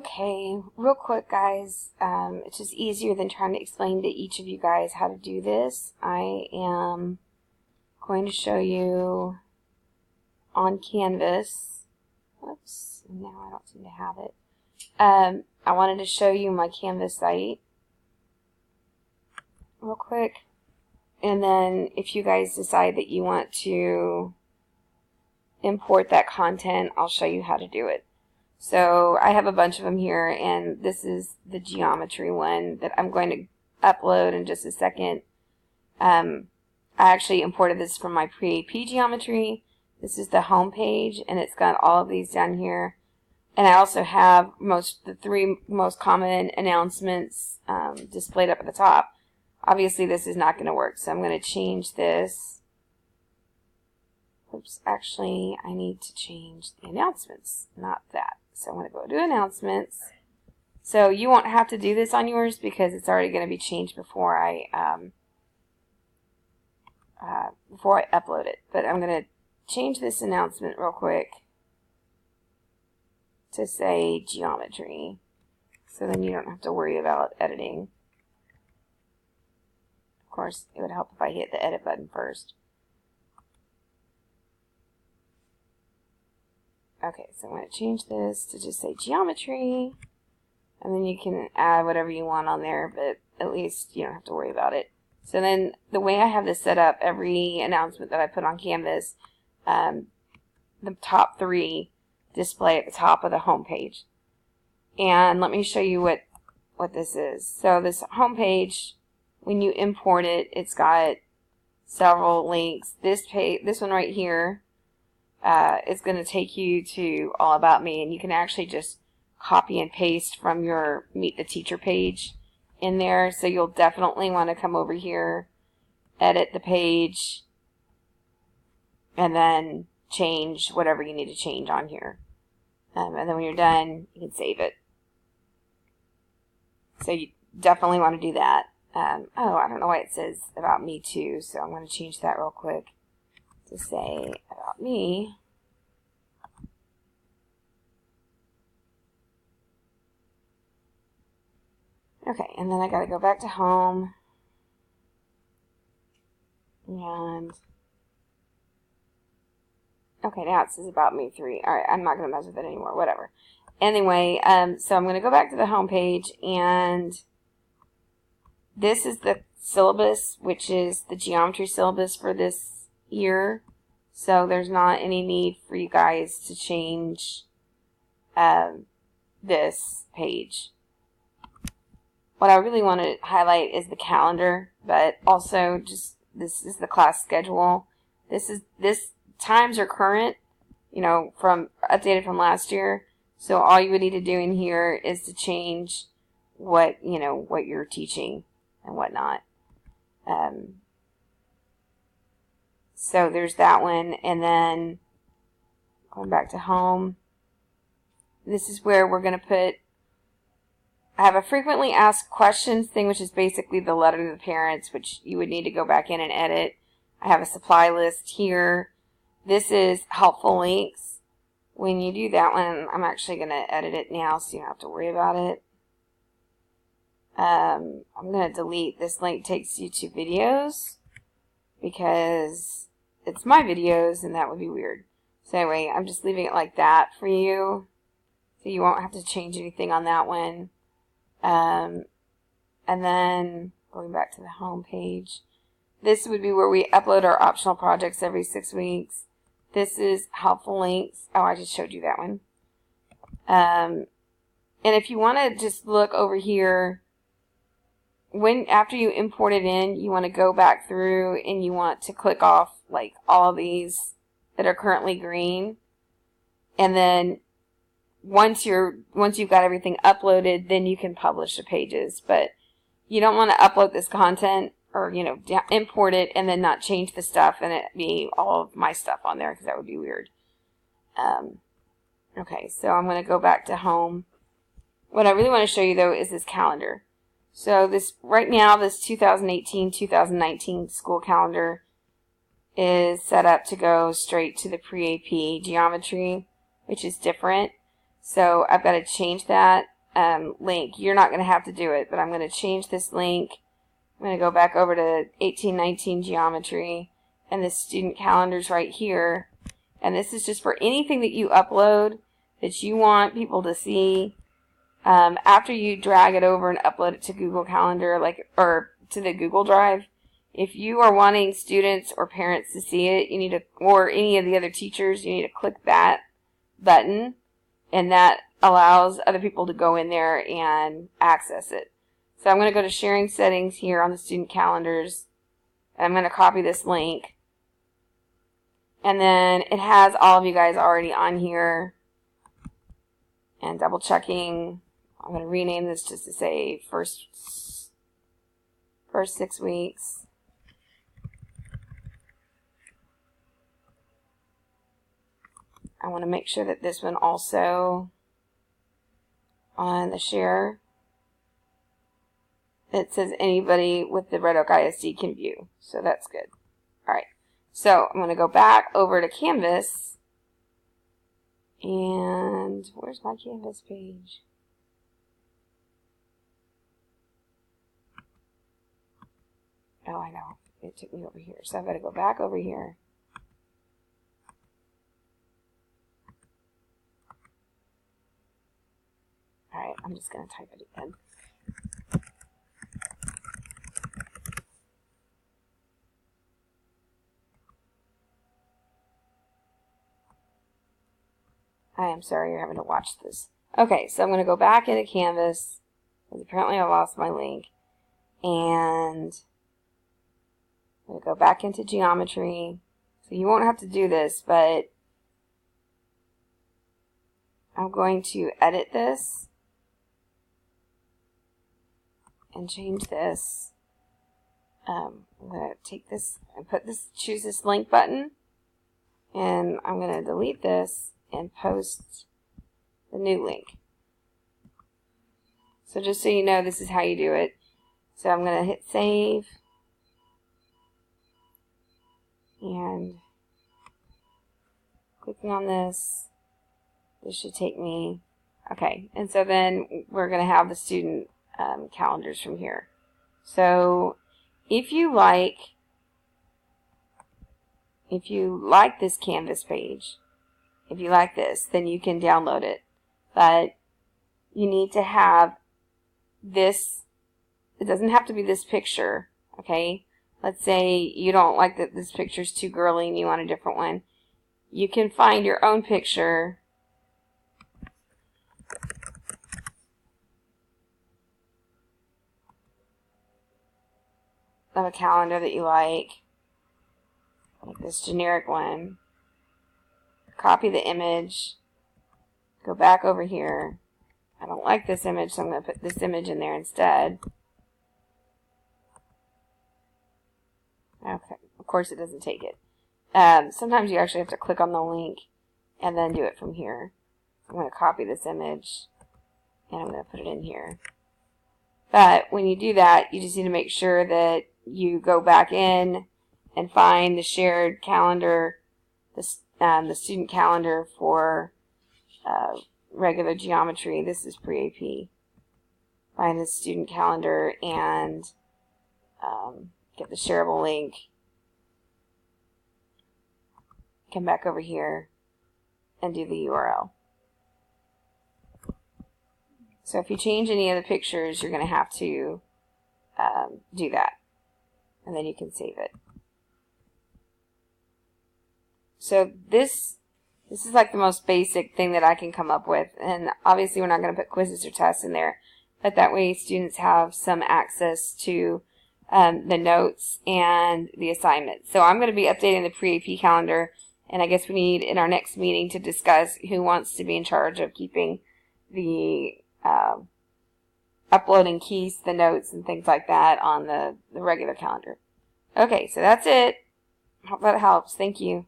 Okay, real quick guys, it's just easier than trying to explain to each of you guys how to do this. I am going to show you on Canvas. Whoops, now I don't seem to have it. I wanted to show you my Canvas site real quick, and then if you guys decide that you want to import that content, I'll show you how to do it. So I have a bunch of them here, and this is the geometry one that I'm going to upload in just a second. I actually imported this from my pre-AP geometry. This is the home page, and it's got all of these down here. And I also have the three most common announcements displayed up at the top. Obviously, this is not going to work, so I'm going to change this. Oops, actually, I need to change the announcements, not that. So I'm going to go to announcements. So you won't have to do this on yours because it's already going to be changed before I upload it. But I'm going to change this announcement real quick to say geometry. So then you don't have to worry about editing. Of course, it would help if I hit the edit button first. Okay, so I'm going to change this to just say geometry, and then you can add whatever you want on there, but at least you don't have to worry about it. So then the way I have this set up, every announcement that I put on Canvas, the top three display at the top of the home page. And let me show you what this is. So this home page, when you import it, it's got several links. This one right here, is going to take you to All About Me, and you can actually just copy and paste from your Meet the Teacher page in there. So you'll definitely want to come over here, edit the page, and then change whatever you need to change on here. And then when you're done, you can save it. So you definitely want to do that. Oh, I don't know why it says About Me too, so I'm going to change that real quick to say About Me. Okay, and then I got to go back to home, and okay, now it says About Me 3. All right, I'm not going to mess with it anymore, whatever. Anyway, so I'm going to go back to the home page, and this is the syllabus, which is the geometry syllabus for this year. So there's not any need for you guys to change this page. What I really want to highlight is the calendar, but also just this is the class schedule. This times are current, from updated from last year. So all you would need to do in here is to change what you're teaching and whatnot. So there's that one, and then going back to home, this is where we're going to put, I have a frequently asked questions thing, which is basically the letter to the parents, which you would need to go back in and edit. I have a supply list here. This is helpful links. When you do that one, I'm actually going to edit it now so you don't have to worry about it. I'm going to delete this link takes you to videos because it's my videos and that would be weird. So anyway, I'm just leaving it like that for you so you won't have to change anything on that one. And then going back to the home page, this would be where we upload our optional projects every 6 weeks. This is helpful links. Oh, I just showed you that one. And if you want to just look over here, after you import it in, you want to go back through and you want to click off like all of these that are currently green. And then once you've got everything uploaded, then you can publish the pages. But you don't want to upload this content or, import it and then not change the stuff and it be all of my stuff on there because that would be weird. Okay, so I'm going to go back to home. What I really want to show you, though, is this calendar. So right now, this 2018-2019 school calendar is set up to go straight to the pre-AP geometry, which is different. So I've got to change that. link. You're not going to have to do it, but I'm going to change this link. I'm going to go back over to 1819 geometry, and the student calendar's right here. And this is just for anything that you upload that you want people to see. After you drag it over and upload it to Google Calendar, or to the Google Drive, if you are wanting students or parents to see it, you need to, or any of the other teachers, you need to click that button, and that allows other people to go in there and access it. So I'm going to go to sharing settings here on the student calendars. I'm going to copy this link. And then it has all of you guys already on here. And double checking. I'm going to rename this just to say first 6 weeks. I want to make sure that this one also on the share, it says anybody with the Red Oak ISD can view. So that's good. Alright. So I'm going to go back over to Canvas. And where's my Canvas page? Oh, I know. It took me over here. So I've got to go back over here. Alright, I'm just going to type it again. I am sorry you're having to watch this. Okay, so I'm going to go back into Canvas, because apparently I lost my link, and I'm going to go back into geometry. So you won't have to do this, but I'm going to edit this and change this. I'm going to take this and choose this link button, and I'm going to delete this and post the new link. So just so you know, this is how you do it. So I'm going to hit save, and clicking on this should take me, okay, and so then we're going to have the student calendars from here. So if you like this Canvas page, if you like this, then you can download it. But you need to have this. It doesn't have to be this picture, okay? Let's say you don't like that this picture's too girly and you want a different one. You can find your own picture of a calendar that you like this generic one. Copy the image, go back over here. I don't like this image, so I'm going to put this image in there instead. Okay, of course it doesn't take it. Sometimes you actually have to click on the link and then do it from here. I'm going to copy this image and I'm going to put it in here. But when you do that, you just need to make sure that you go back in and find the shared calendar, the student calendar for regular geometry. This is pre-AP. Find the student calendar and get the shareable link. Come back over here and do the URL. So if you change any of the pictures, you're going to have to do that. And then you can save it. So this is like the most basic thing that I can come up with. And obviously we're not going to put quizzes or tests in there. But that way students have some access to the notes and the assignments. So I'm going to be updating the pre-AP calendar. And I guess we need in our next meeting to discuss who wants to be in charge of keeping the uploading keys, the notes, and things like that on the regular calendar. Okay, so that's it. Hope that helps. Thank you.